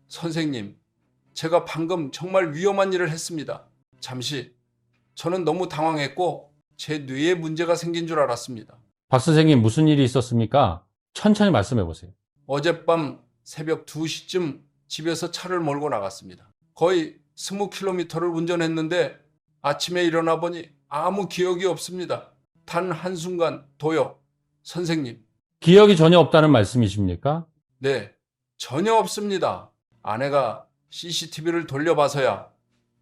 선생님, 제가 방금 정말 위험한 일을 했습니다. 잠시 저는 너무 당황했고 제 뇌에 문제가 생긴 줄 알았습니다. 박 선생님, 무슨 일이 있었습니까? 천천히 말씀해 보세요. 어젯밤 새벽 2시쯤 집에서 차를 몰고 나갔습니다. 거의 20km를 운전했는데 아침에 일어나 보니 아무 기억이 없습니다. 단 한순간 도요. 선생님, 기억이 전혀 없다는 말씀이십니까? 네, 전혀 없습니다. 아내가 CCTV를 돌려봐서야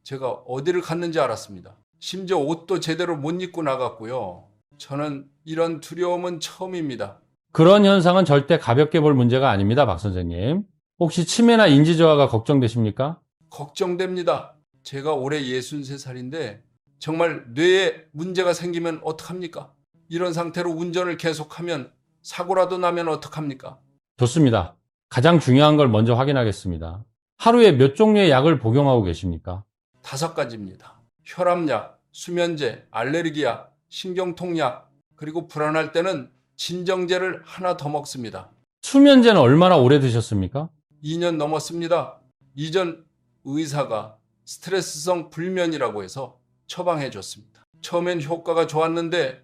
제가 어디를 갔는지 알았습니다. 심지어 옷도 제대로 못 입고 나갔고요. 저는 이런 두려움은 처음입니다. 그런 현상은 절대 가볍게 볼 문제가 아닙니다, 박 선생님. 혹시 치매나 인지저하가 걱정되십니까? 걱정됩니다. 제가 올해 63살인데 정말 뇌에 문제가 생기면 어떡합니까? 이런 상태로 운전을 계속하면 사고라도 나면 어떡합니까? 좋습니다. 가장 중요한 걸 먼저 확인하겠습니다. 하루에 몇 종류의 약을 복용하고 계십니까? 5가지입니다. 혈압약, 수면제, 알레르기약, 신경통약, 그리고 불안할 때는 진정제를 하나 더 먹습니다. 수면제는 얼마나 오래 드셨습니까? 2년 넘었습니다. 이전 의사가 스트레스성 불면이라고 해서 처방해 줬습니다. 처음엔 효과가 좋았는데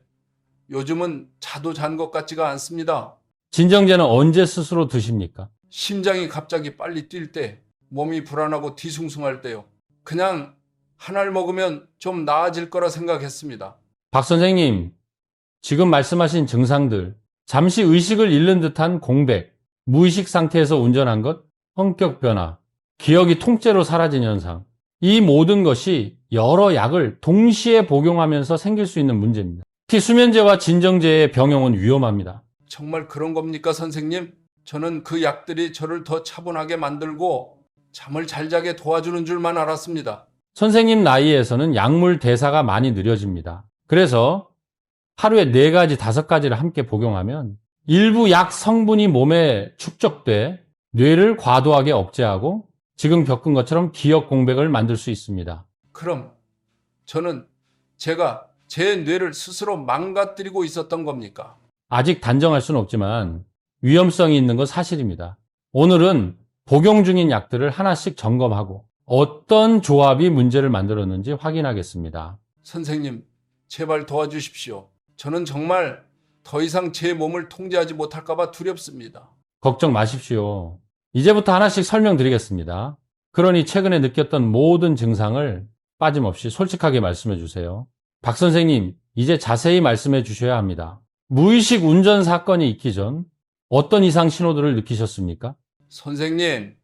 요즘은 자도 잔 것 같지가 않습니다. 진정제는 언제 스스로 드십니까? 심장이 갑자기 빨리 뛸 때, 몸이 불안하고 뒤숭숭할 때요. 그냥 한 알 먹으면 좀 나아질 거라 생각했습니다. 박 선생님, 지금 말씀하신 증상들, 잠시 의식을 잃는 듯한 공백, 무의식 상태에서 운전한 것, 성격 변화, 기억이 통째로 사라진 현상, 이 모든 것이 여러 약을 동시에 복용하면서 생길 수 있는 문제입니다. 특히 수면제와 진정제의 병용은 위험합니다. 정말 그런 겁니까, 선생님? 저는 그 약들이 저를 더 차분하게 만들고 잠을 잘 자게 도와주는 줄만 알았습니다. 선생님 나이에서는 약물 대사가 많이 느려집니다. 그래서 하루에 4가지, 5가지를 함께 복용하면 일부 약 성분이 몸에 축적돼 뇌를 과도하게 억제하고 지금 겪은 것처럼 기억 공백을 만들 수 있습니다. 그럼 저는 제가 제 뇌를 스스로 망가뜨리고 있었던 겁니까? 아직 단정할 수는 없지만 위험성이 있는 건 사실입니다. 오늘은 복용 중인 약들을 하나씩 점검하고 어떤 조합이 문제를 만들었는지 확인하겠습니다. 선생님, 제발 도와주십시오. 저는 정말 더 이상 제 몸을 통제하지 못할까봐 두렵습니다. 걱정 마십시오. 이제부터 하나씩 설명드리겠습니다. 그러니 최근에 느꼈던 모든 증상을 빠짐없이 솔직하게 말씀해 주세요. 박 선생님, 이제 자세히 말씀해 주셔야 합니다. 무의식 운전 사건이 있기 전 어떤 이상 신호들을 느끼셨습니까? 선생님,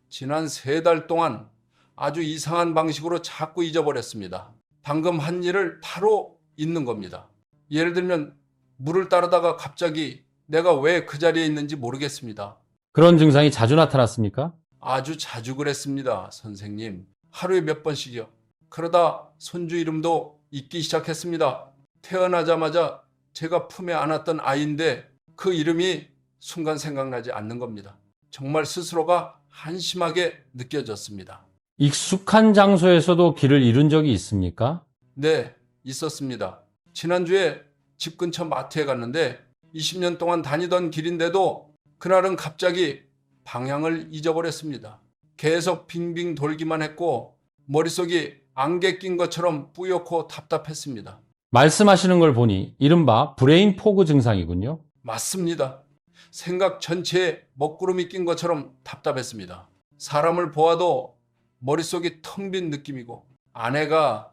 지난 3달 동안 아주 이상한 방식으로 자꾸 잊어버렸습니다. 방금 한 일을 바로 잊는 겁니다. 예를 들면 물을 따르다가 갑자기 내가 왜 그 자리에 있는지 모르겠습니다. 그런 증상이 자주 나타났습니까? 아주 자주 그랬습니다, 선생님. 하루에 몇 번씩이요. 그러다 손주 이름도 잊기 시작했습니다. 태어나자마자 제가 품에 안았던 아이인데 그 이름이 순간 생각나지 않는 겁니다. 정말 스스로가 한심하게 느껴졌습니다. 익숙한 장소에서도 길을 잃은 적이 있습니까? 네, 있었습니다. 지난주에 집 근처 마트에 갔는데 20년 동안 다니던 길인데도 그날은 갑자기 방향을 잊어버렸습니다. 계속 빙빙 돌기만 했고 머릿속이 안개 낀 것처럼 뿌옇고 답답했습니다. 말씀하시는 걸 보니 이른바 브레인 포그 증상이군요. 맞습니다. 생각 전체에 먹구름이 낀 것처럼 답답했습니다. 사람을 보아도 머릿속이 텅 빈 느낌이고 아내가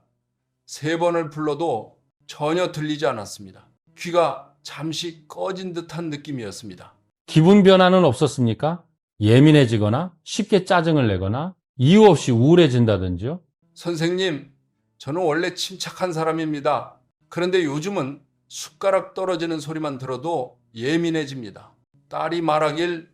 3번을 불러도 전혀 들리지 않았습니다. 귀가 잠시 꺼진 듯한 느낌이었습니다. 기분 변화는 없었습니까? 예민해지거나 쉽게 짜증을 내거나 이유 없이 우울해진다든지요? 선생님, 저는 원래 침착한 사람입니다. 그런데 요즘은 숟가락 떨어지는 소리만 들어도 예민해집니다. 딸이 말하길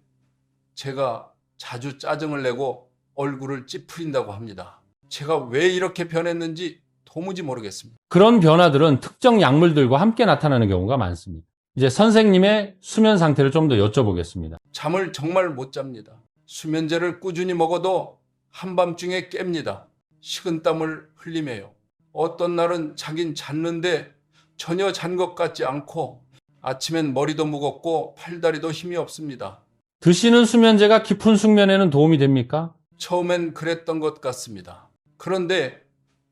제가 자주 짜증을 내고 얼굴을 찌푸린다고 합니다. 제가 왜 이렇게 변했는지 도무지 모르겠습니다. 그런 변화들은 특정 약물들과 함께 나타나는 경우가 많습니다. 이제 선생님의 수면 상태를 좀 더 여쭤보겠습니다. 잠을 정말 못 잡니다. 수면제를 꾸준히 먹어도 한밤중에 깹니다. 식은땀을 흘리며요. 어떤 날은 자긴 잤는데 전혀 잔 것 같지 않고 아침엔 머리도 무겁고 팔다리도 힘이 없습니다. 드시는 수면제가 깊은 숙면에는 도움이 됩니까? 처음엔 그랬던 것 같습니다. 그런데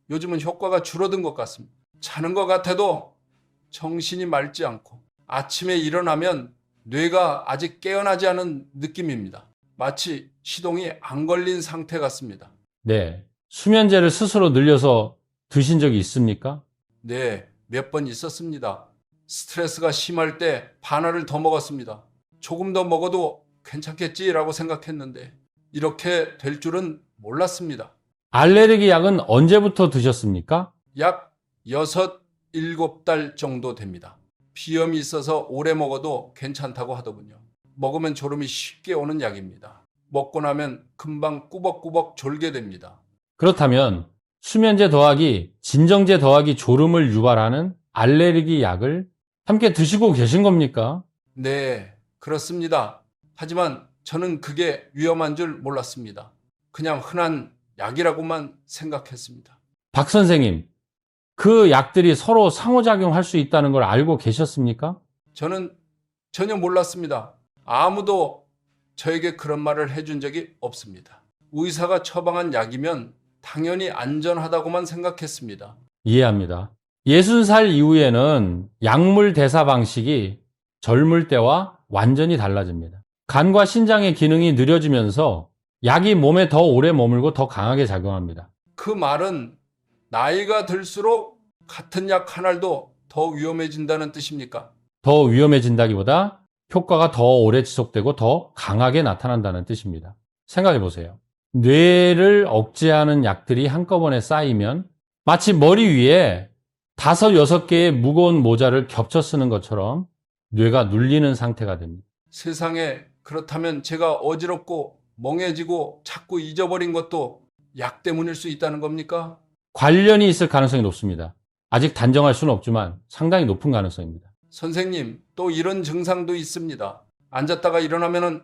요즘은 효과가 줄어든 것 같습니다. 자는 것 같아도 정신이 맑지 않고 아침에 일어나면 뇌가 아직 깨어나지 않은 느낌입니다. 마치 시동이 안 걸린 상태 같습니다. 네. 수면제를 스스로 늘려서 드신 적이 있습니까? 네, 몇 번 있었습니다. 스트레스가 심할 때 반알을 더 먹었습니다. 조금 더 먹어도 괜찮겠지라고 생각했는데 이렇게 될 줄은 몰랐습니다. 알레르기 약은 언제부터 드셨습니까? 약 6, 7달 정도 됩니다. 비염이 있어서 오래 먹어도 괜찮다고 하더군요. 먹으면 졸음이 쉽게 오는 약입니다. 먹고 나면 금방 꾸벅꾸벅 졸게 됩니다. 그렇다면 수면제 더하기 진정제 더하기 졸음을 유발하는 알레르기 약을 함께 드시고 계신 겁니까? 네, 그렇습니다. 하지만 저는 그게 위험한 줄 몰랐습니다. 그냥 흔한 약이라고만 생각했습니다. 박 선생님, 그 약들이 서로 상호작용할 수 있다는 걸 알고 계셨습니까? 저는 전혀 몰랐습니다. 아무도 저에게 그런 말을 해준 적이 없습니다. 의사가 처방한 약이면 당연히 안전하다고만 생각했습니다. 이해합니다. 60살 이후에는 약물 대사 방식이 젊을 때와 완전히 달라집니다. 간과 신장의 기능이 느려지면서 약이 몸에 더 오래 머물고 더 강하게 작용합니다. 그 말은 나이가 들수록 같은 약 한 알도 더 위험해진다는 뜻입니까? 더 위험해진다기보다 효과가 더 오래 지속되고 더 강하게 나타난다는 뜻입니다. 생각해 보세요. 뇌를 억제하는 약들이 한꺼번에 쌓이면 마치 머리 위에 5, 6개의 무거운 모자를 겹쳐 쓰는 것처럼 뇌가 눌리는 상태가 됩니다. 세상에 그렇다면 제가 어지럽고 멍해지고 자꾸 잊어버린 것도 약 때문일 수 있다는 겁니까? 관련이 있을 가능성이 높습니다. 아직 단정할 수는 없지만 상당히 높은 가능성입니다. 선생님, 또 이런 증상도 있습니다. 앉았다가 일어나면은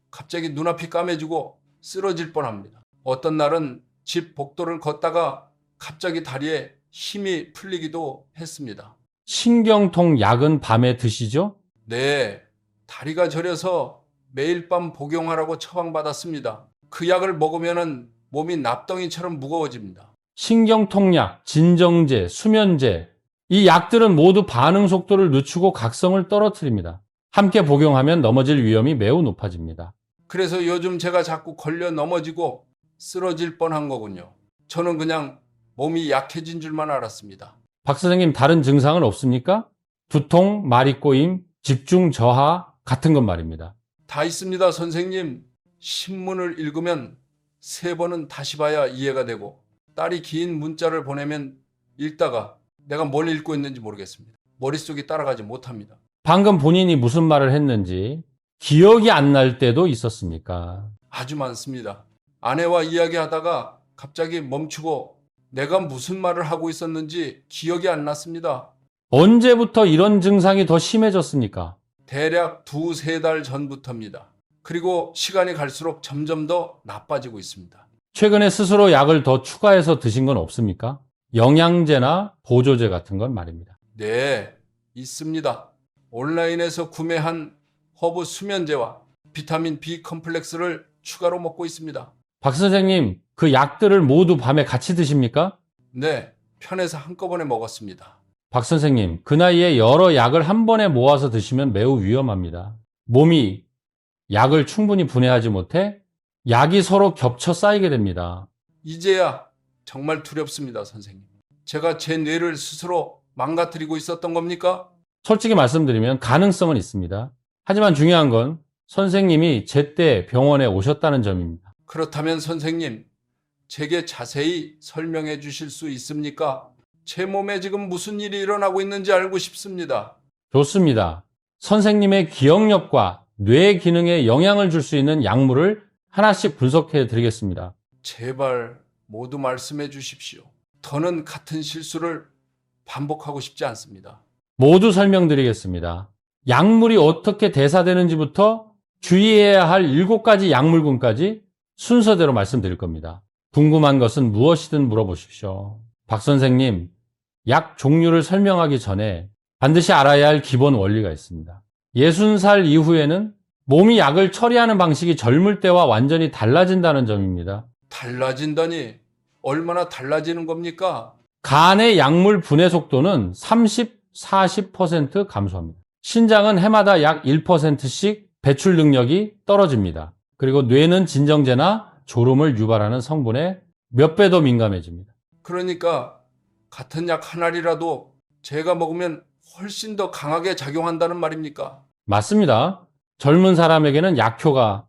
갑자기 눈앞이 까매지고 쓰러질 뻔합니다. 어떤 날은 집 복도를 걷다가 갑자기 다리에 힘이 풀리기도 했습니다. 신경통 약은 밤에 드시죠? 네, 다리가 저려서 매일 밤 복용하라고 처방받았습니다. 그 약을 먹으면은 몸이 납덩이처럼 무거워집니다. 신경통약, 진정제, 수면제, 이 약들은 모두 반응 속도를 늦추고 각성을 떨어뜨립니다. 함께 복용하면 넘어질 위험이 매우 높아집니다. 그래서 요즘 제가 자꾸 걸려 넘어지고 쓰러질 뻔한 거군요. 저는 그냥 몸이 약해진 줄만 알았습니다. 박 선생님, 다른 증상은 없습니까? 두통, 마리 꼬임, 집중 저하 같은 것 말입니다. 다 있습니다, 선생님. 신문을 읽으면 3번은 다시 봐야 이해가 되고 딸이 긴 문자를 보내면 읽다가 내가 뭘 읽고 있는지 모르겠습니다. 머릿속이 따라가지 못합니다. 방금 본인이 무슨 말을 했는지 기억이 안 날 때도 있었습니까? 아주 많습니다. 아내와 이야기하다가 갑자기 멈추고 내가 무슨 말을 하고 있었는지 기억이 안 났습니다. 언제부터 이런 증상이 더 심해졌습니까? 대략 2~3달 전부터입니다. 그리고 시간이 갈수록 점점 더 나빠지고 있습니다. 최근에 스스로 약을 더 추가해서 드신 건 없습니까? 영양제나 보조제 같은 건 말입니다. 네, 있습니다. 온라인에서 구매한 허브 수면제와 비타민 B 컴플렉스를 추가로 먹고 있습니다. 박 선생님, 그 약들을 모두 밤에 같이 드십니까? 네, 편해서 한꺼번에 먹었습니다. 박 선생님, 그 나이에 여러 약을 한 번에 모아서 드시면 매우 위험합니다. 몸이 약을 충분히 분해하지 못해 약이 서로 겹쳐 쌓이게 됩니다. 이제야 정말 두렵습니다, 선생님. 제가 제 뇌를 스스로 망가뜨리고 있었던 겁니까? 솔직히 말씀드리면 가능성은 있습니다. 하지만 중요한 건 선생님이 제때 병원에 오셨다는 점입니다. 그렇다면 선생님, 제게 자세히 설명해 주실 수 있습니까? 제 몸에 지금 무슨 일이 일어나고 있는지 알고 싶습니다. 좋습니다. 선생님의 기억력과 뇌 기능에 영향을 줄 수 있는 약물을 하나씩 분석해 드리겠습니다. 제발 모두 말씀해 주십시오. 더는 같은 실수를 반복하고 싶지 않습니다. 모두 설명드리겠습니다. 약물이 어떻게 대사되는지부터 주의해야 할 7가지 약물군까지 순서대로 말씀드릴 겁니다. 궁금한 것은 무엇이든 물어보십시오. 박 선생님, 약 종류를 설명하기 전에 반드시 알아야 할 기본 원리가 있습니다. 60살 이후에는 몸이 약을 처리하는 방식이 젊을 때와 완전히 달라진다는 점입니다. 달라진다니 얼마나 달라지는 겁니까? 간의 약물 분해 속도는 30, 40% 감소합니다. 신장은 해마다 약 1%씩 배출 능력이 떨어집니다. 그리고 뇌는 진정제나 졸음을 유발하는 성분에 몇 배 더 민감해집니다. 그러니까 같은 약 한 알이라도 제가 먹으면 훨씬 더 강하게 작용한다는 말입니까? 맞습니다. 젊은 사람에게는 약효가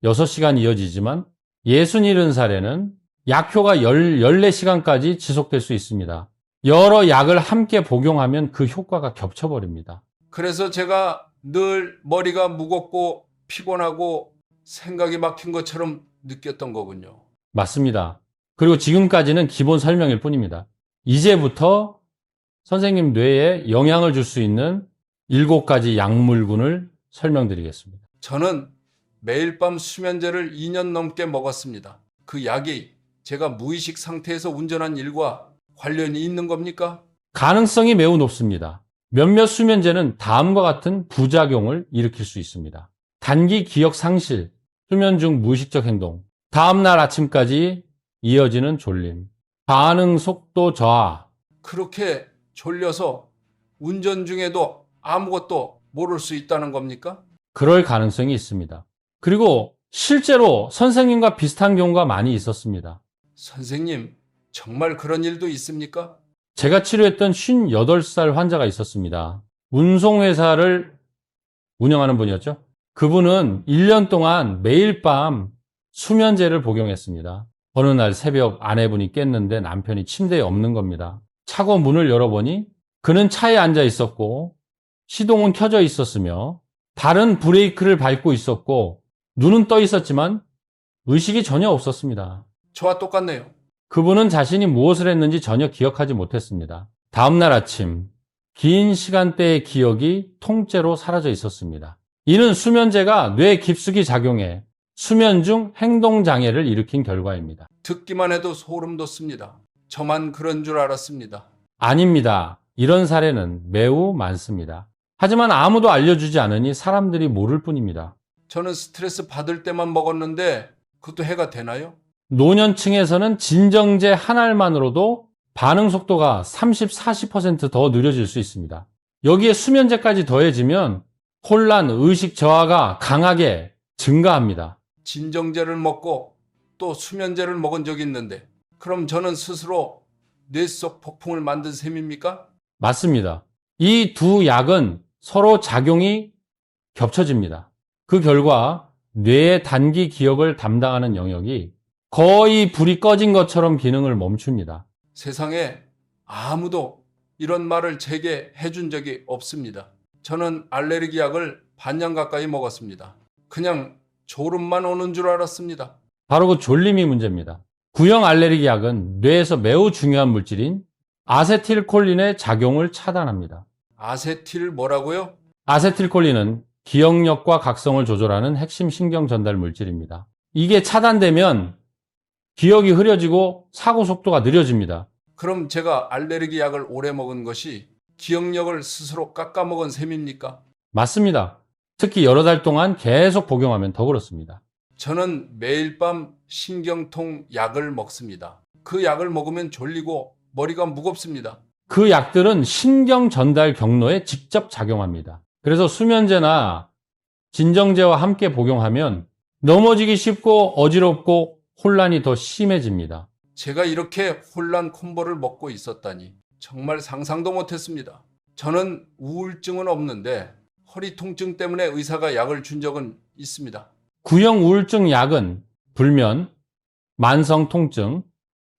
6시간 이어지지만 67살에는 약효가 14시간까지 지속될 수 있습니다. 여러 약을 함께 복용하면 그 효과가 겹쳐버립니다. 그래서 제가 늘 머리가 무겁고 피곤하고 생각이 막힌 것처럼 느꼈던 거군요. 맞습니다. 그리고 지금까지는 기본 설명일 뿐입니다. 이제부터 선생님 뇌에 영향을 줄 수 있는 7가지 약물군을 설명드리겠습니다. 저는 매일 밤 수면제를 2년 넘게 먹었습니다. 그 약이 제가 무의식 상태에서 운전한 일과 관련이 있는 겁니까? 가능성이 매우 높습니다. 몇몇 수면제는 다음과 같은 부작용을 일으킬 수 있습니다. 단기 기억 상실, 수면 중 무의식적 행동, 다음날 아침까지 이어지는 졸림, 반응 속도 저하. 그렇게 졸려서 운전 중에도 아무것도 모를 수 있다는 겁니까? 그럴 가능성이 있습니다. 그리고 실제로 선생님과 비슷한 경우가 많이 있었습니다. 선생님, 정말 그런 일도 있습니까? 제가 치료했던 58살 환자가 있었습니다. 운송회사를 운영하는 분이었죠. 그분은 1년 동안 매일 밤 수면제를 복용했습니다. 어느 날 새벽 아내분이 깼는데 남편이 침대에 없는 겁니다. 차고 문을 열어보니 그는 차에 앉아 있었고 시동은 켜져 있었으며 발은 브레이크를 밟고 있었고 눈은 떠 있었지만 의식이 전혀 없었습니다. 저와 똑같네요. 그분은 자신이 무엇을 했는지 전혀 기억하지 못했습니다. 다음날 아침 긴 시간대의 기억이 통째로 사라져 있었습니다. 이는 수면제가 뇌 깊숙이 작용해 수면 중 행동장애를 일으킨 결과입니다. 듣기만 해도 소름 돋습니다. 저만 그런 줄 알았습니다. 아닙니다. 이런 사례는 매우 많습니다. 하지만 아무도 알려주지 않으니 사람들이 모를 뿐입니다. 저는 스트레스 받을 때만 먹었는데 그것도 해가 되나요? 노년층에서는 진정제 한 알만으로도 반응 속도가 30, 40%더 느려질 수 있습니다. 여기에 수면제까지 더해지면 혼란, 의식 저하가 강하게 증가합니다. 진정제를 먹고 또 수면제를 먹은 적이 있는데 그럼 저는 스스로 뇌 속 폭풍을 만든 셈입니까? 맞습니다. 이 두 약은 서로 작용이 겹쳐집니다. 그 결과 뇌의 단기 기억을 담당하는 영역이 거의 불이 꺼진 것처럼 기능을 멈춥니다. 세상에 아무도 이런 말을 제게 해준 적이 없습니다. 저는 알레르기 약을 반년 가까이 먹었습니다. 그냥 졸음만 오는 줄 알았습니다. 바로 그 졸림이 문제입니다. 구형 알레르기 약은 뇌에서 매우 중요한 물질인 아세틸콜린의 작용을 차단합니다. 아세틸 뭐라고요? 아세틸콜린은 기억력과 각성을 조절하는 핵심 신경 전달 물질입니다. 이게 차단되면 기억이 흐려지고 사고 속도가 느려집니다. 그럼 제가 알레르기 약을 오래 먹은 것이 기억력을 스스로 깎아먹은 셈입니까? 맞습니다. 특히 여러 달 동안 계속 복용하면 더 그렇습니다. 저는 매일 밤 신경통 약을 먹습니다. 그 약을 먹으면 졸리고 머리가 무겁습니다. 그 약들은 신경 전달 경로에 직접 작용합니다. 그래서 수면제나 진정제와 함께 복용하면 넘어지기 쉽고 어지럽고 혼란이 더 심해집니다. 제가 이렇게 혼란 콤보를 먹고 있었다니 정말 상상도 못했습니다. 저는 우울증은 없는데 허리 통증 때문에 의사가 약을 준 적은 있습니다. 구형 우울증 약은 불면, 만성 통증,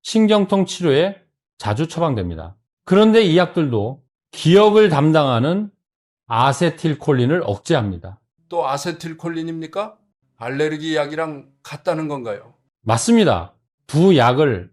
신경통 치료에 자주 처방됩니다. 그런데 이 약들도 기억을 담당하는 아세틸콜린을 억제합니다. 또 아세틸콜린입니까? 알레르기 약이랑 같다는 건가요? 맞습니다. 두 약을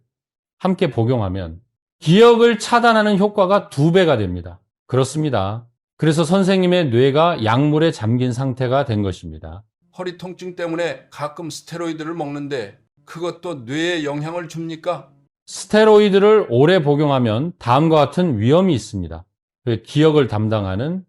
함께 복용하면 기억을 차단하는 효과가 2배가 됩니다. 그렇습니다. 그래서 선생님의 뇌가 약물에 잠긴 상태가 된 것입니다. 허리 통증 때문에 가끔 스테로이드를 먹는데 그것도 뇌에 영향을 줍니까? 스테로이드를 오래 복용하면 다음과 같은 위험이 있습니다. 기억을 담당하는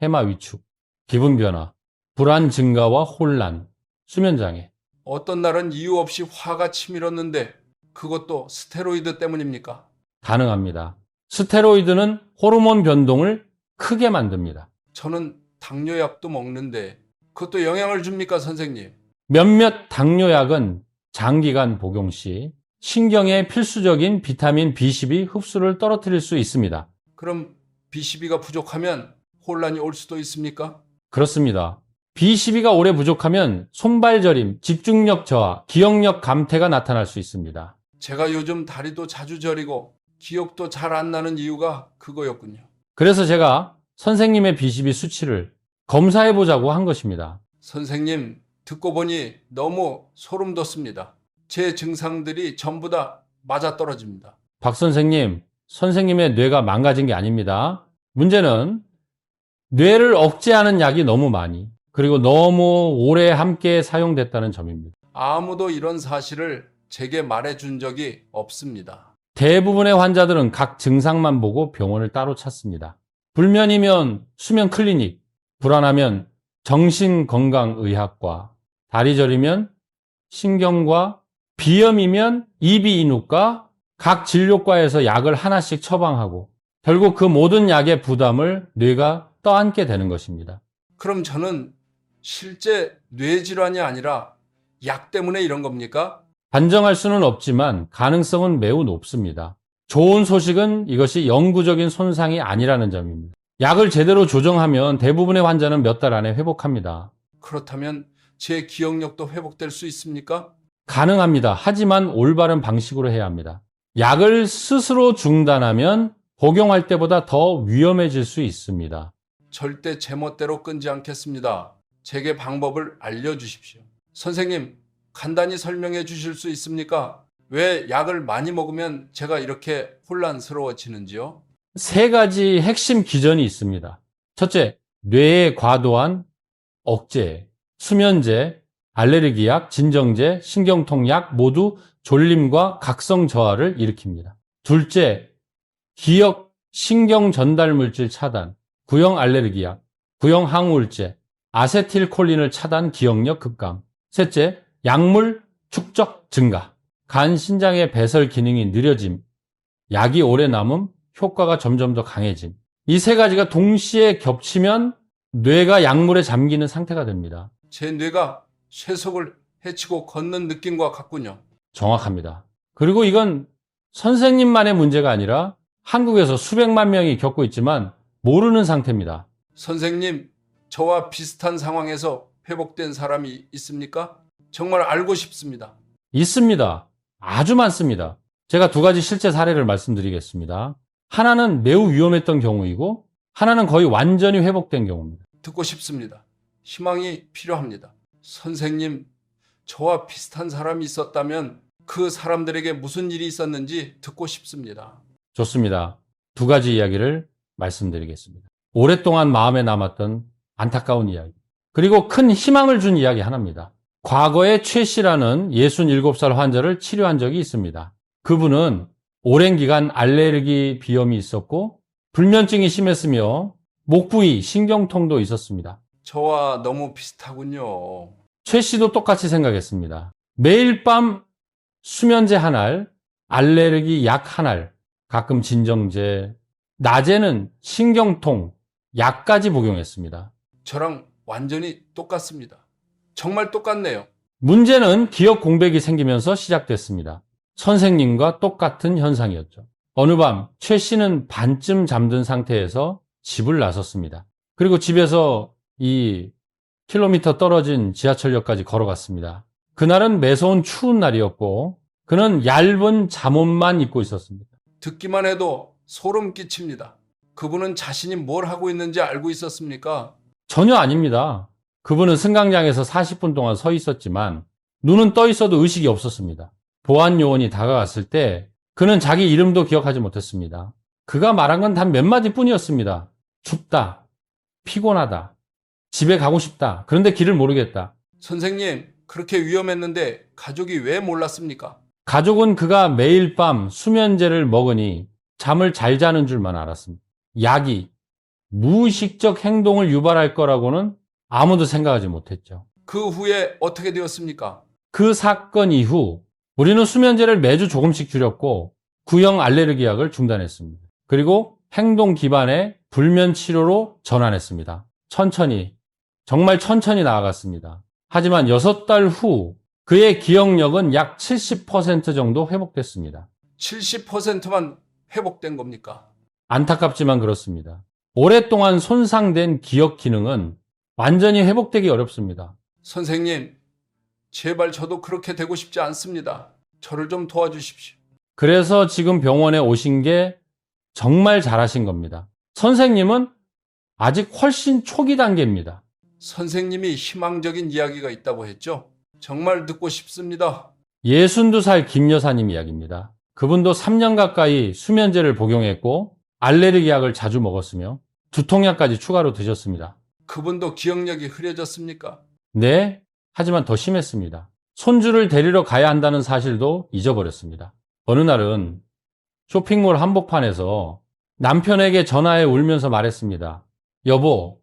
해마 위축, 기분 변화, 불안 증가와 혼란, 수면장애. 어떤 날은 이유 없이 화가 치밀었는데 그것도 스테로이드 때문입니까? 가능합니다. 스테로이드는 호르몬 변동을 크게 만듭니다. 저는 당뇨약도 먹는데 그것도 영향을 줍니까, 선생님? 몇몇 당뇨약은 장기간 복용 시 신경에 필수적인 비타민 B12 흡수를 떨어뜨릴 수 있습니다. 그럼 B12가 부족하면 혼란이 올 수도 있습니까? 그렇습니다. B12가 오래 부족하면 손발저림, 집중력 저하, 기억력 감퇴가 나타날 수 있습니다. 제가 요즘 다리도 자주 저리고 기억도 잘 안 나는 이유가 그거였군요. 그래서 제가 선생님의 B12 수치를 검사해 보자고 한 것입니다. 선생님, 듣고 보니 너무 소름 돋습니다. 제 증상들이 전부 다 맞아떨어집니다. 박 선생님, 선생님의 뇌가 망가진 게 아닙니다. 문제는 뇌를 억제하는 약이 너무 많이, 그리고 너무 오래 함께 사용됐다는 점입니다. 아무도 이런 사실을 제게 말해준 적이 없습니다. 대부분의 환자들은 각 증상만 보고 병원을 따로 찾습니다. 불면이면 수면 클리닉, 불안하면 정신건강의학과, 다리 저리면 신경과, 비염이면 이비인후과, 각 진료과에서 약을 하나씩 처방하고 결국 그 모든 약의 부담을 뇌가 떠안게 되는 것입니다. 그럼 저는 실제 뇌질환이 아니라 약 때문에 이런 겁니까? 단정할 수는 없지만 가능성은 매우 높습니다. 좋은 소식은 이것이 영구적인 손상이 아니라는 점입니다. 약을 제대로 조정하면 대부분의 환자는 몇 달 안에 회복합니다. 그렇다면 제 기억력도 회복될 수 있습니까? 가능합니다. 하지만 올바른 방식으로 해야 합니다. 약을 스스로 중단하면 복용할 때보다 더 위험해질 수 있습니다. 절대 제멋대로 끊지 않겠습니다. 제게 방법을 알려주십시오. 선생님, 간단히 설명해 주실 수 있습니까? 왜 약을 많이 먹으면 제가 이렇게 혼란스러워지는지요? 3가지 핵심 기전이 있습니다. 첫째, 뇌의 과도한 억제, 수면제, 알레르기약, 진정제, 신경통약 모두 졸림과 각성 저하를 일으킵니다. 둘째, 기억, 신경 전달 물질 차단, 구형 알레르기약, 구형 항우울제, 아세틸콜린을 차단 기억력 급감. 셋째, 약물 축적 증가, 간 신장의 배설 기능이 느려짐, 약이 오래 남음, 효과가 점점 더 강해짐. 이 3가지가 동시에 겹치면 뇌가 약물에 잠기는 상태가 됩니다. 제 뇌가 쇠속을 헤치고 걷는 느낌과 같군요. 정확합니다. 그리고 이건 선생님만의 문제가 아니라 한국에서 수백만 명이 겪고 있지만 모르는 상태입니다. 선생님, 저와 비슷한 상황에서 회복된 사람이 있습니까? 정말 알고 싶습니다. 있습니다. 아주 많습니다. 제가 2가지 실제 사례를 말씀드리겠습니다. 하나는 매우 위험했던 경우이고 하나는 거의 완전히 회복된 경우입니다. 듣고 싶습니다. 희망이 필요합니다. 선생님, 저와 비슷한 사람이 있었다면 그 사람들에게 무슨 일이 있었는지 듣고 싶습니다. 좋습니다. 2가지 이야기를 말씀드리겠습니다. 오랫동안 마음에 남았던 안타까운 이야기, 그리고 큰 희망을 준 이야기 하나입니다. 과거에 최 씨라는 67살 환자를 치료한 적이 있습니다. 그분은 오랜 기간 알레르기 비염이 있었고 불면증이 심했으며 목 부위 신경통도 있었습니다. 저와 너무 비슷하군요. 최 씨도 똑같이 생각했습니다. 매일 밤 수면제 한 알, 알레르기 약 한 알, 가끔 진정제, 낮에는 신경통 약까지 복용했습니다. 저랑 완전히 똑같습니다. 정말 똑같네요. 문제는 기억 공백이 생기면서 시작됐습니다. 선생님과 똑같은 현상이었죠. 어느 밤 최 씨는 반쯤 잠든 상태에서 집을 나섰습니다. 그리고 집에서 2km 떨어진 지하철역까지 걸어갔습니다. 그날은 매서운 추운 날이었고 그는 얇은 잠옷만 입고 있었습니다. 듣기만 해도 소름 끼칩니다. 그분은 자신이 뭘 하고 있는지 알고 있었습니까? 전혀 아닙니다. 그분은 승강장에서 40분 동안 서 있었지만 눈은 떠 있어도 의식이 없었습니다. 보안 요원이 다가갔을 때 그는 자기 이름도 기억하지 못했습니다. 그가 말한 건 단 몇 마디 뿐이었습니다. 춥다, 피곤하다, 집에 가고 싶다, 그런데 길을 모르겠다. 선생님, 그렇게 위험했는데 가족이 왜 몰랐습니까? 가족은 그가 매일 밤 수면제를 먹으니 잠을 잘 자는 줄만 알았습니다. 약이 무의식적 행동을 유발할 거라고는 아무도 생각하지 못했죠. 그 후에 어떻게 되었습니까? 그 사건 이후 우리는 수면제를 매주 조금씩 줄였고 구형 알레르기 약을 중단했습니다. 그리고 행동 기반의 불면 치료로 전환했습니다. 천천히, 정말 천천히 나아갔습니다. 하지만 6달 후 그의 기억력은 약 70% 정도 회복됐습니다. 70%만 회복된 겁니까? 안타깝지만 그렇습니다. 오랫동안 손상된 기억 기능은 완전히 회복되기 어렵습니다. 선생님, 제발 저도 그렇게 되고 싶지 않습니다. 저를 좀 도와주십시오. 그래서 지금 병원에 오신 게 정말 잘하신 겁니다. 선생님은 아직 훨씬 초기 단계입니다. 선생님이 희망적인 이야기가 있다고 했죠? 정말 듣고 싶습니다. 62살 김 여사님 이야기입니다. 그분도 3년 가까이 수면제를 복용했고 알레르기 약을 자주 먹었으며 두통약까지 추가로 드셨습니다. 그분도 기억력이 흐려졌습니까? 네, 하지만 더 심했습니다. 손주를 데리러 가야 한다는 사실도 잊어버렸습니다. 어느 날은 쇼핑몰 한복판에서 남편에게 전화해 울면서 말했습니다. 여보,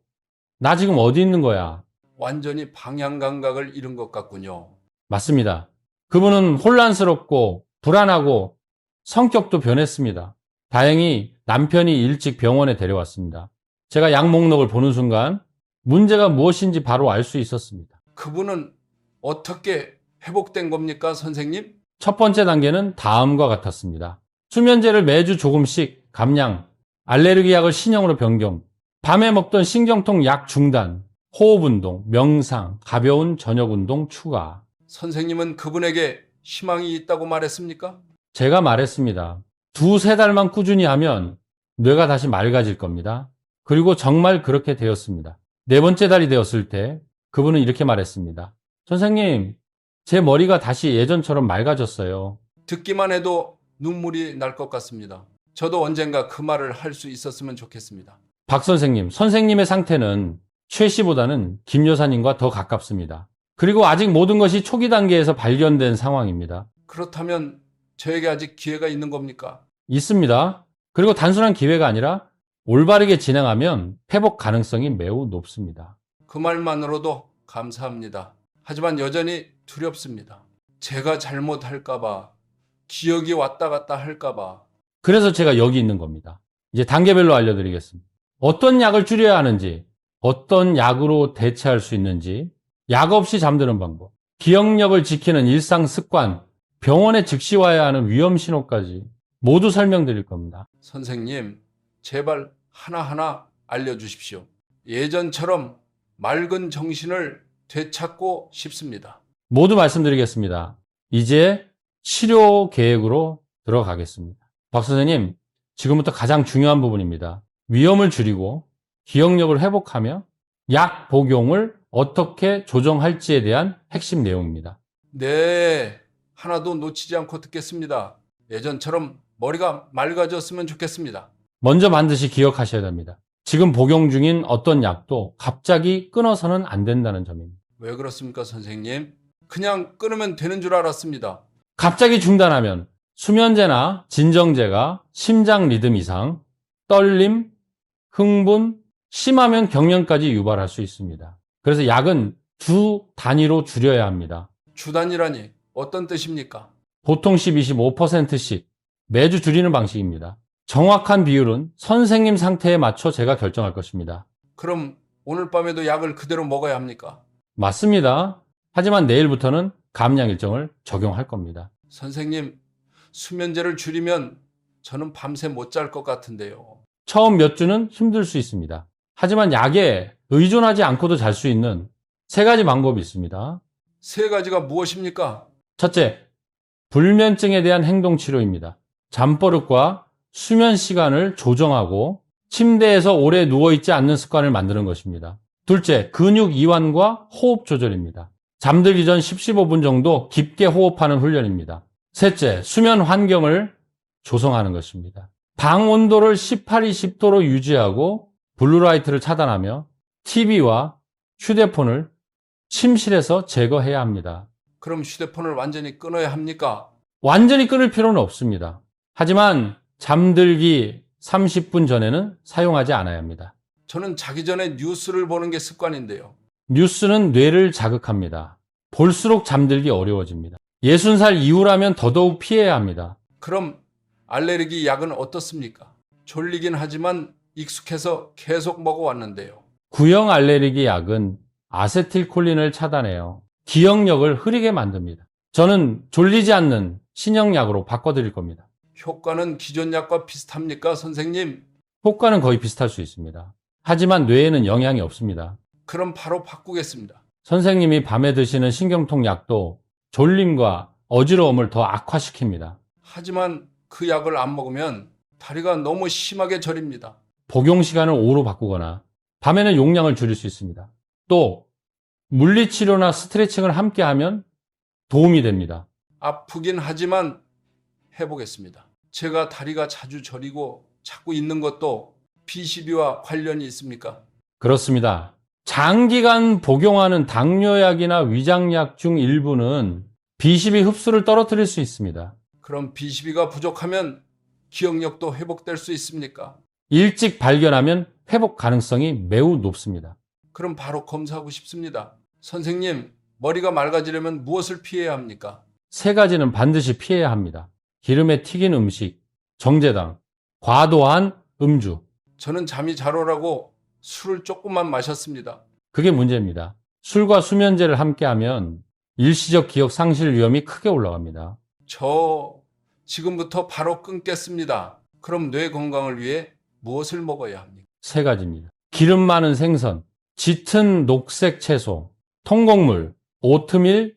나 지금 어디 있는 거야? 완전히 방향 감각을 잃은 것 같군요. 맞습니다. 그분은 혼란스럽고 불안하고 성격도 변했습니다. 다행히 남편이 일찍 병원에 데려왔습니다. 제가 약 목록을 보는 순간 문제가 무엇인지 바로 알 수 있었습니다. 그분은 어떻게 회복된 겁니까, 선생님? 첫 번째 단계는 다음과 같았습니다. 수면제를 매주 조금씩 감량, 알레르기 약을 신형으로 변경, 밤에 먹던 신경통 약 중단, 호흡 운동, 명상, 가벼운 저녁 운동 추가. 선생님은 그분에게 희망이 있다고 말했습니까? 제가 말했습니다. 2~3달만 꾸준히 하면 뇌가 다시 맑아질 겁니다. 그리고 정말 그렇게 되었습니다. 4번째 달이 되었을 때 그분은 이렇게 말했습니다. 선생님, 제 머리가 다시 예전처럼 맑아졌어요. 듣기만 해도 눈물이 날 것 같습니다. 저도 언젠가 그 말을 할 수 있었으면 좋겠습니다. 박 선생님, 선생님의 상태는 최 씨보다는 김 여사님과 더 가깝습니다. 그리고 아직 모든 것이 초기 단계에서 발견된 상황입니다. 그렇다면 저에게 아직 기회가 있는 겁니까? 있습니다. 그리고 단순한 기회가 아니라 올바르게 진행하면 회복 가능성이 매우 높습니다. 그 말만으로도 감사합니다. 하지만 여전히 두렵습니다. 제가 잘못할까봐, 기억이 왔다 갔다 할까봐. 그래서 제가 여기 있는 겁니다. 이제 단계별로 알려드리겠습니다. 어떤 약을 줄여야 하는지, 어떤 약으로 대체할 수 있는지, 약 없이 잠드는 방법, 기억력을 지키는 일상 습관, 병원에 즉시 와야 하는 위험 신호까지 모두 설명드릴 겁니다. 선생님, 제발 하나하나 알려주십시오. 예전처럼 맑은 정신을 되찾고 싶습니다. 모두 말씀드리겠습니다. 이제 치료 계획으로 들어가겠습니다. 박 선생님, 지금부터 가장 중요한 부분입니다. 위험을 줄이고 기억력을 회복하며 약 복용을 어떻게 조정할지에 대한 핵심 내용입니다. 네, 하나도 놓치지 않고 듣겠습니다. 예전처럼 머리가 맑아졌으면 좋겠습니다. 먼저 반드시 기억하셔야 됩니다. 지금 복용 중인 어떤 약도 갑자기 끊어서는 안 된다는 점입니다. 왜 그렇습니까, 선생님? 그냥 끊으면 되는 줄 알았습니다. 갑자기 중단하면 수면제나 진정제가 심장 리듬 이상, 떨림, 흥분, 심하면 경련까지 유발할 수 있습니다. 그래서 약은 주 단위로 줄여야 합니다. 주단이라니 어떤 뜻입니까? 보통 10, 25%씩 매주 줄이는 방식입니다. 정확한 비율은 선생님 상태에 맞춰 제가 결정할 것입니다. 그럼 오늘 밤에도 약을 그대로 먹어야 합니까? 맞습니다. 하지만 내일부터는 감량 일정을 적용할 겁니다. 선생님, 수면제를 줄이면 저는 밤새 못 잘 것 같은데요. 처음 몇 주는 힘들 수 있습니다. 하지만 약에 의존하지 않고도 잘 수 있는 3가지 방법이 있습니다. 3가지가 무엇입니까? 첫째, 불면증에 대한 행동 치료입니다. 잠버릇과 수면 시간을 조정하고 침대에서 오래 누워있지 않는 습관을 만드는 것입니다. 둘째, 근육 이완과 호흡 조절입니다. 잠들기 전 10, 15분 정도 깊게 호흡하는 훈련입니다. 셋째, 수면 환경을 조성하는 것입니다. 방 온도를 18, 20도로 유지하고 블루라이트를 차단하며 TV와 휴대폰을 침실에서 제거해야 합니다. 그럼 휴대폰을 완전히 끊어야 합니까? 완전히 끊을 필요는 없습니다. 하지만 잠들기 30분 전에는 사용하지 않아야 합니다. 저는 자기 전에 뉴스를 보는 게 습관인데요. 뉴스는 뇌를 자극합니다. 볼수록 잠들기 어려워집니다. 60살 이후라면 더더욱 피해야 합니다. 그럼 알레르기 약은 어떻습니까? 졸리긴 하지만 익숙해서 계속 먹어왔는데요. 구형 알레르기 약은 아세틸콜린을 차단해요. 기억력을 흐리게 만듭니다. 저는 졸리지 않는 신형약으로 바꿔드릴 겁니다. 효과는 기존 약과 비슷합니까, 선생님? 효과는 거의 비슷할 수 있습니다. 하지만 뇌에는 영향이 없습니다. 그럼 바로 바꾸겠습니다. 선생님이 밤에 드시는 신경통 약도 졸림과 어지러움을 더 악화시킵니다. 하지만 그 약을 안 먹으면 다리가 너무 심하게 저립니다. 복용 시간을 오후로 바꾸거나 밤에는 용량을 줄일 수 있습니다. 또 물리치료나 스트레칭을 함께 하면 도움이 됩니다. 아프긴 하지만 해보겠습니다. 제가 다리가 자주 저리고 자꾸 있는 것도 비시비와 관련이 있습니까? 그렇습니다. 장기간 복용하는 당뇨약이나 위장약 중 일부는 B12 흡수를 떨어뜨릴 수 있습니다. 그럼 비시비가 부족하면 기억력도 회복될 수 있습니까? 일찍 발견하면 회복 가능성이 매우 높습니다. 그럼 바로 검사하고 싶습니다. 선생님, 머리가 맑아지려면 무엇을 피해야 합니까? 3가지는 반드시 피해야 합니다. 기름에 튀긴 음식, 정제당, 과도한 음주. 저는 잠이 잘 오라고 술을 조금만 마셨습니다. 그게 문제입니다. 술과 수면제를 함께하면 일시적 기억 상실 위험이 크게 올라갑니다. 저 지금부터 바로 끊겠습니다. 그럼 뇌 건강을 위해 무엇을 먹어야 합니까? 3가지입니다. 기름 많은 생선, 짙은 녹색 채소, 통곡물, 오트밀,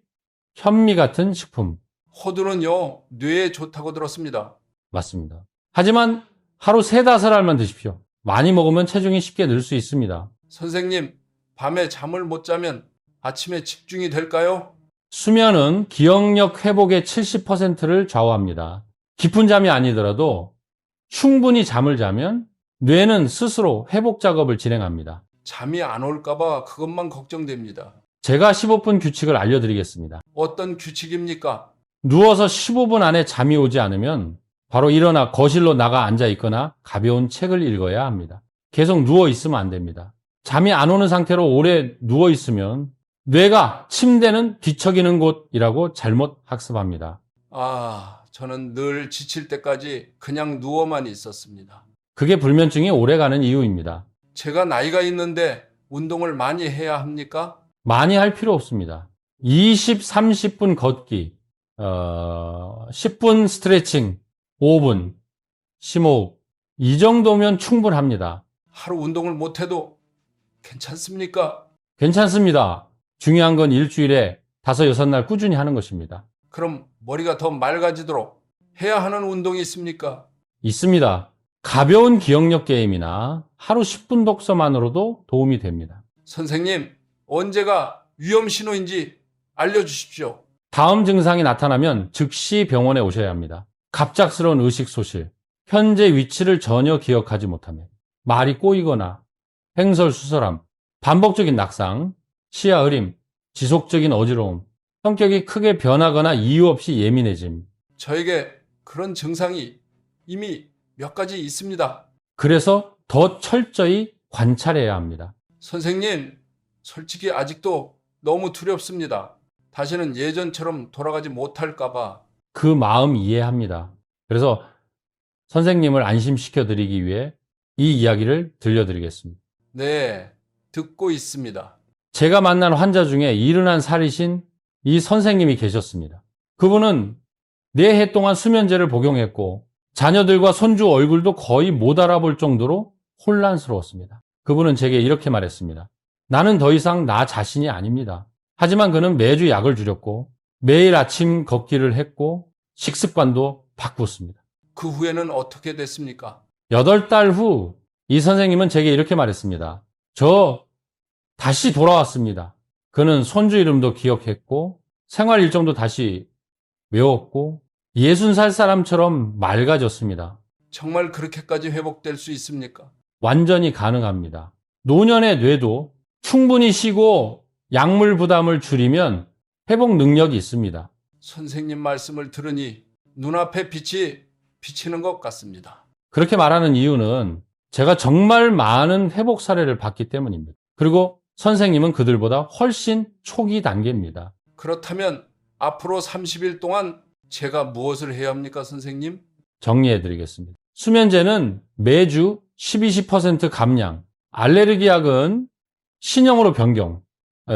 현미 같은 식품. 호두는요, 뇌에 좋다고 들었습니다. 맞습니다. 하지만 하루 3-5알만 드십시오. 많이 먹으면 체중이 쉽게 늘 수 있습니다. 선생님, 밤에 잠을 못 자면 아침에 집중이 될까요? 수면은 기억력 회복의 70%를 좌우합니다. 깊은 잠이 아니더라도 충분히 잠을 자면 뇌는 스스로 회복 작업을 진행합니다. 잠이 안 올까봐 그것만 걱정됩니다. 제가 15분 규칙을 알려드리겠습니다. 어떤 규칙입니까? 누워서 15분 안에 잠이 오지 않으면 바로 일어나 거실로 나가 앉아 있거나 가벼운 책을 읽어야 합니다. 계속 누워 있으면 안 됩니다. 잠이 안 오는 상태로 오래 누워 있으면 뇌가 침대는 뒤척이는 곳이라고 잘못 학습합니다. 저는 늘 지칠 때까지 그냥 누워만 있었습니다. 그게 불면증이 오래가는 이유입니다. 제가 나이가 있는데 운동을 많이 해야 합니까? 많이 할 필요 없습니다. 20, 30분 걷기, 10분 스트레칭, 5분, 심호흡. 이 정도면 충분합니다. 하루 운동을 못해도 괜찮습니까? 괜찮습니다. 중요한 건 일주일에 5-6날 꾸준히 하는 것입니다. 그럼 머리가 더 맑아지도록 해야 하는 운동이 있습니까? 있습니다. 가벼운 기억력 게임이나 하루 10분 독서만으로도 도움이 됩니다. 선생님, 언제가 위험 신호인지 알려주십시오. 다음 증상이 나타나면 즉시 병원에 오셔야 합니다. 갑작스러운 의식 소실, 현재 위치를 전혀 기억하지 못하며 말이 꼬이거나 횡설수설함, 반복적인 낙상, 시야 흐림, 지속적인 어지러움, 성격이 크게 변하거나 이유 없이 예민해짐. 저에게 그런 증상이 이미 몇 가지 있습니다. 그래서 더 철저히 관찰해야 합니다. 선생님, 솔직히 아직도 너무 두렵습니다. 다시는 예전처럼 돌아가지 못할까봐. 그 마음 이해합니다. 그래서 선생님을 안심시켜 드리기 위해 이 이야기를 들려드리겠습니다. 네, 듣고 있습니다. 제가 만난 환자 중에 71살이신 이 선생님이 계셨습니다. 그분은 4해 동안 수면제를 복용했고 자녀들과 손주 얼굴도 거의 못 알아볼 정도로 혼란스러웠습니다. 그분은 제게 이렇게 말했습니다. 나는 더 이상 나 자신이 아닙니다. 하지만 그는 매주 약을 줄였고 매일 아침 걷기를 했고 식습관도 바꾸었습니다. 그 후에는 어떻게 됐습니까? 8달 후 이 선생님은 제게 이렇게 말했습니다. 저 다시 돌아왔습니다. 그는 손주 이름도 기억했고 생활 일정도 다시 외웠고 60살 사람처럼 맑아졌습니다. 정말 그렇게까지 회복될 수 있습니까? 완전히 가능합니다. 노년의 뇌도 충분히 쉬고 약물 부담을 줄이면 회복 능력이 있습니다. 선생님 말씀을 들으니 눈앞에 빛이 비치는 것 같습니다. 그렇게 말하는 이유는 제가 정말 많은 회복 사례를 봤기 때문입니다. 그리고 선생님은 그들보다 훨씬 초기 단계입니다. 그렇다면 앞으로 30일 동안 제가 무엇을 해야 합니까, 선생님? 정리해 드리겠습니다. 수면제는 매주 12% 감량, 알레르기약은 신형으로 변경,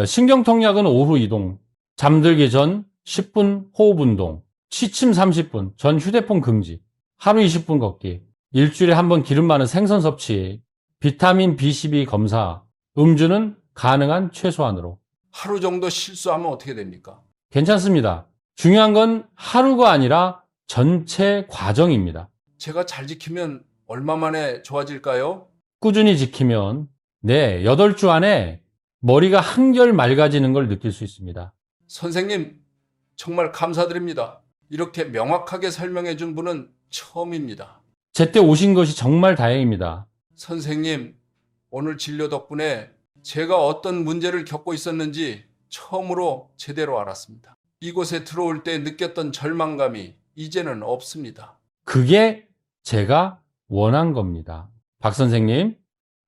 신경통약은 오후 이동, 잠들기 전 10분 호흡 운동, 취침 30분, 전 휴대폰 금지, 하루 20분 걷기, 일주일에 한 번 기름 많은 생선 섭취, 비타민 B12 검사, 음주는 가능한 최소한으로. 하루 정도 실수하면 어떻게 됩니까? 괜찮습니다. 중요한 건 하루가 아니라 전체 과정입니다. 제가 잘 지키면 얼마 만에 좋아질까요? 꾸준히 지키면 8주 안에 머리가 한결 맑아지는 걸 느낄 수 있습니다. 선생님, 정말 감사드립니다. 이렇게 명확하게 설명해 준 분은 처음입니다. 제때 오신 것이 정말 다행입니다. 선생님, 오늘 진료 덕분에 제가 어떤 문제를 겪고 있었는지 처음으로 제대로 알았습니다. 이곳에 들어올 때 느꼈던 절망감이 이제는 없습니다. 그게 제가 원한 겁니다. 박 선생님,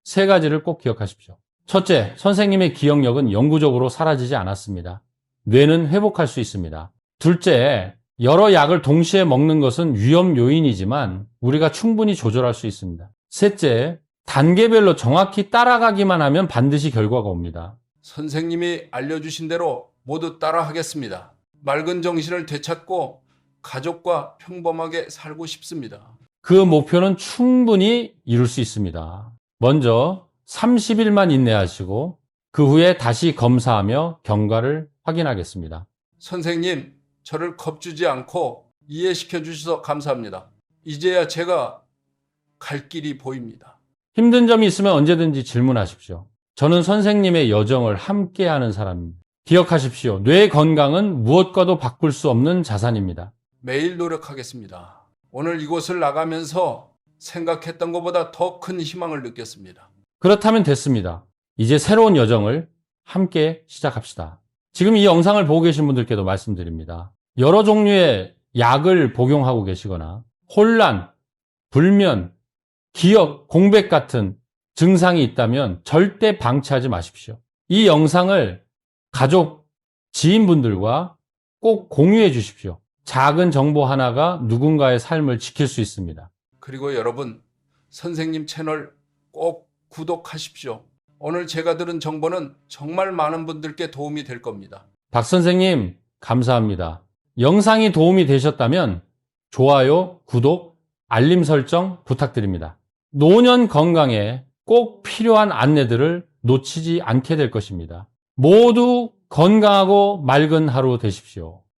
3가지를 꼭 기억하십시오. 첫째, 선생님의 기억력은 영구적으로 사라지지 않았습니다. 뇌는 회복할 수 있습니다. 둘째, 여러 약을 동시에 먹는 것은 위험 요인이지만 우리가 충분히 조절할 수 있습니다. 셋째, 단계별로 정확히 따라가기만 하면 반드시 결과가 옵니다. 선생님이 알려주신 대로 모두 따라하겠습니다. 맑은 정신을 되찾고 가족과 평범하게 살고 싶습니다. 그 목표는 충분히 이룰 수 있습니다. 먼저 30일만 인내하시고 그 후에 다시 검사하며 경과를 확인하겠습니다. 선생님, 저를 겁주지 않고 이해시켜 주셔서 감사합니다. 이제야 제가 갈 길이 보입니다. 힘든 점이 있으면 언제든지 질문하십시오. 저는 선생님의 여정을 함께하는 사람입니다. 기억하십시오. 뇌 건강은 무엇과도 바꿀 수 없는 자산입니다. 매일 노력하겠습니다. 오늘 이곳을 나가면서 생각했던 것보다 더 큰 희망을 느꼈습니다. 그렇다면 됐습니다. 이제 새로운 여정을 함께 시작합시다. 지금 이 영상을 보고 계신 분들께도 말씀드립니다. 여러 종류의 약을 복용하고 계시거나 혼란, 불면, 기억, 공백 같은 증상이 있다면 절대 방치하지 마십시오. 이 영상을 가족, 지인분들과 꼭 공유해 주십시오. 작은 정보 하나가 누군가의 삶을 지킬 수 있습니다. 그리고 여러분, 선생님 채널 꼭 구독하십시오. 오늘 제가 들은 정보는 정말 많은 분들께 도움이 될 겁니다. 박 선생님, 감사합니다. 영상이 도움이 되셨다면 좋아요, 구독, 알림 설정 부탁드립니다. 노년 건강에 꼭 필요한 안내들을 놓치지 않게 될 것입니다. 모두 건강하고 맑은 하루 되십시오.